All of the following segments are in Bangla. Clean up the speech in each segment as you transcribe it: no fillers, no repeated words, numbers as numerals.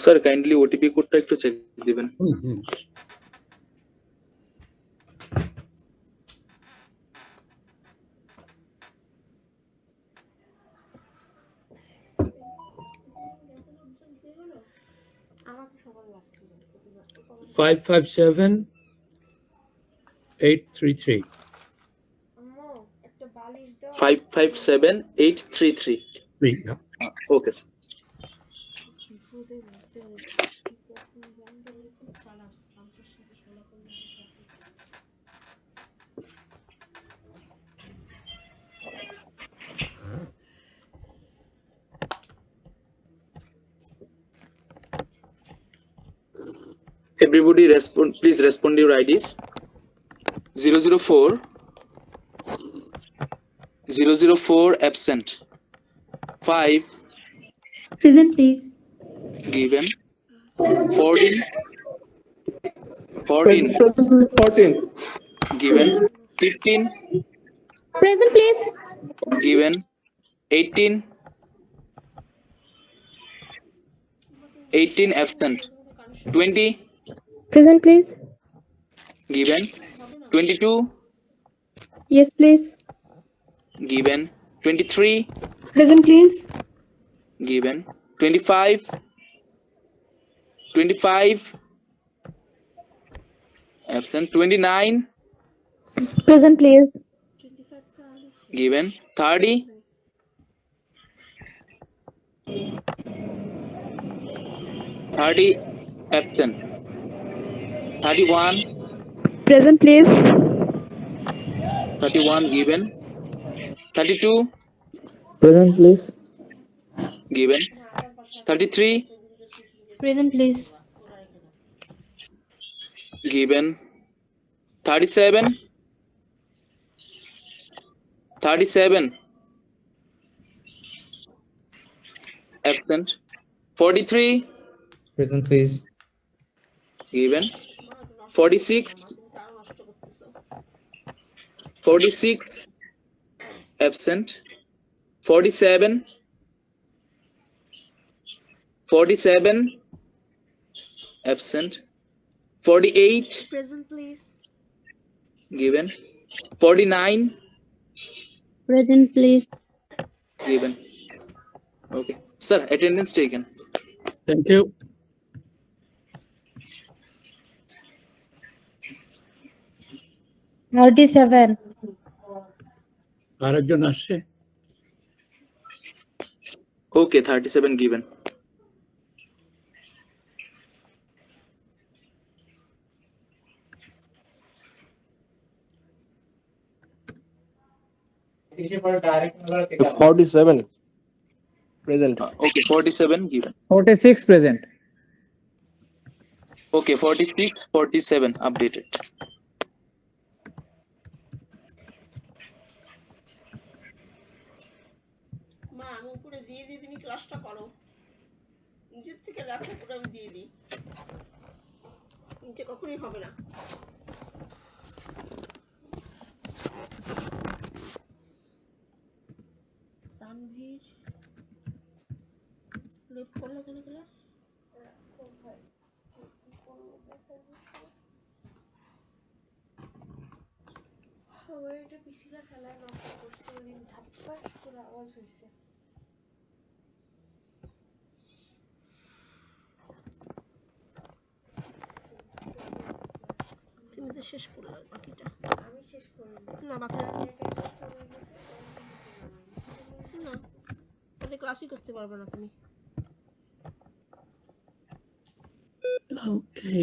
স্যার কাইন্ডলি ওটিপি কোডটা একটু চেক দিবেন। Five 833. 557833 okay sir. Everybody respond, please respond your IDs. 004 absent. 5 Present, please. given. 14 given. 15 Present, please. given. 18 absent. 20 Present, please. given. 22 Yes, please. given. 23 Present, please. given. 25 absent. 29 Present, please. given. 30 absent. 31 Present, please. 31 given. 32 Present, please. given. 33 Present, please. given. 37 absent. 43 Present, please. given. 46 absent. 47 absent. 48 Present, please. given. 49 Present, please. given. Okay sir, attendance taken. Thank you. Thirty-seven. আরেকজন আসছে? Okay, 37 given. If 47 present. Okay, 47 given. 46 present. Okay, 46 47 updated. মা আমি উপরে দিয়ে দিই, তুমি ক্লাসটা করো। নিচের থেকে লেখা পুরো আমি দিয়ে দিই, নিচে কখনোই হবে না। তানভীর লেট করলে কেন ক্লাস? আমার এটা পিসিটা চালায় নষ্ট করছে, ওই ধাপ্পাস করে আওয়াজ হয়েছে। তুমি তো শেষ করলাম বাকিটা। আমি শেষ করলাম না, বাকিটা না, তাহলে ক্লাসই করতে পারবে না তুমি। ওকে,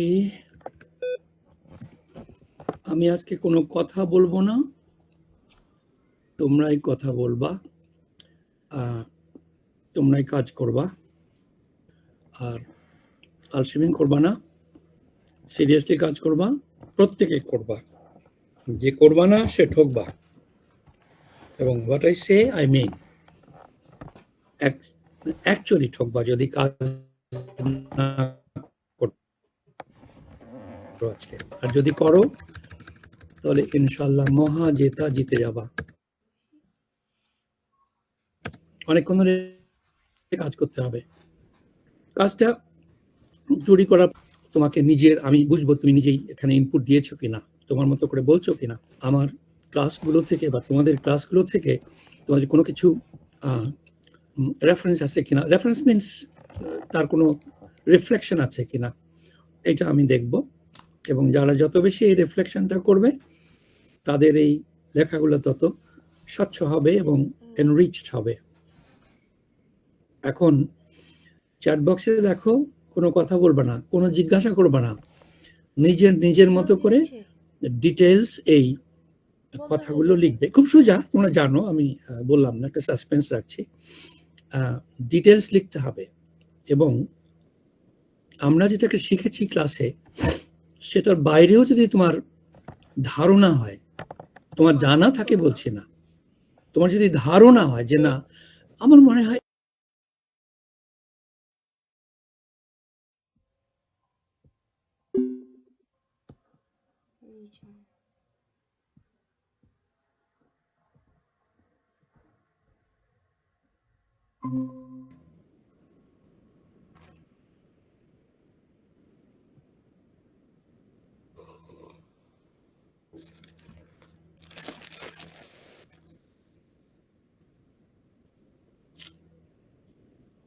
আমি আজকে কোনো কথা বলবো না, তোমরাই কথা বলবা, তোমরাই কাজ করবা, আর আলসেমিং করবা না, সিরিয়াসলি কাজ করবা, প্রত্যেকে করবা, যে করবা না সে ঠকবা। এবং what I say I mean, actually ঠকবা যদি কাজ না করো আজকে। আর যদি করো তাহলে ইনশাল্লাহ মহা জেতা জিতে যাবা। অনেকক্ষণ ধরে কাজ করতে হবে, কাজটা চুরি করা তোমাকে নিজের, আমি বুঝবো তুমি নিজেই এখানে ইনপুট দিয়েছো কিনা, তোমার মতো করে বলছো কিনা। আমার ক্লাসগুলো থেকে বা তোমাদের ক্লাসগুলো থেকে তোমাদের কোনো কিছু রেফারেন্স আছে কিনা, রেফারেন্স মিনস তার কোনো রিফ্লেকশন আছে কিনা, এটা আমি দেখব। এবং যারা যত বেশি এই রিফ্লেকশনটা করবে তাদের এই লেখাগুলো তত স্বচ্ছ হবে এবং এনরিচড হবে। এখন চ্যাট বক্সে দেখো, কোনো কথা বলবে না, কোনো জিজ্ঞাসা করবে না, নিজের মতো করে ডিটেলস এই কথাগুলো লিখবে। খুব সোজা, তোমরা জানো, আমি বললাম না, একটা সাসপেন্স রাখছি। ডিটেলস লিখতে হবে। এবং আমরা যেটাকে শিখেছি ক্লাসে, সেটার বাইরেও যদি তোমার ধারণা হয়, তোমার জানা থাকে বলছি না, তোমার যদি ধারণা হয় যে না, আমার মনে হয় নিচে।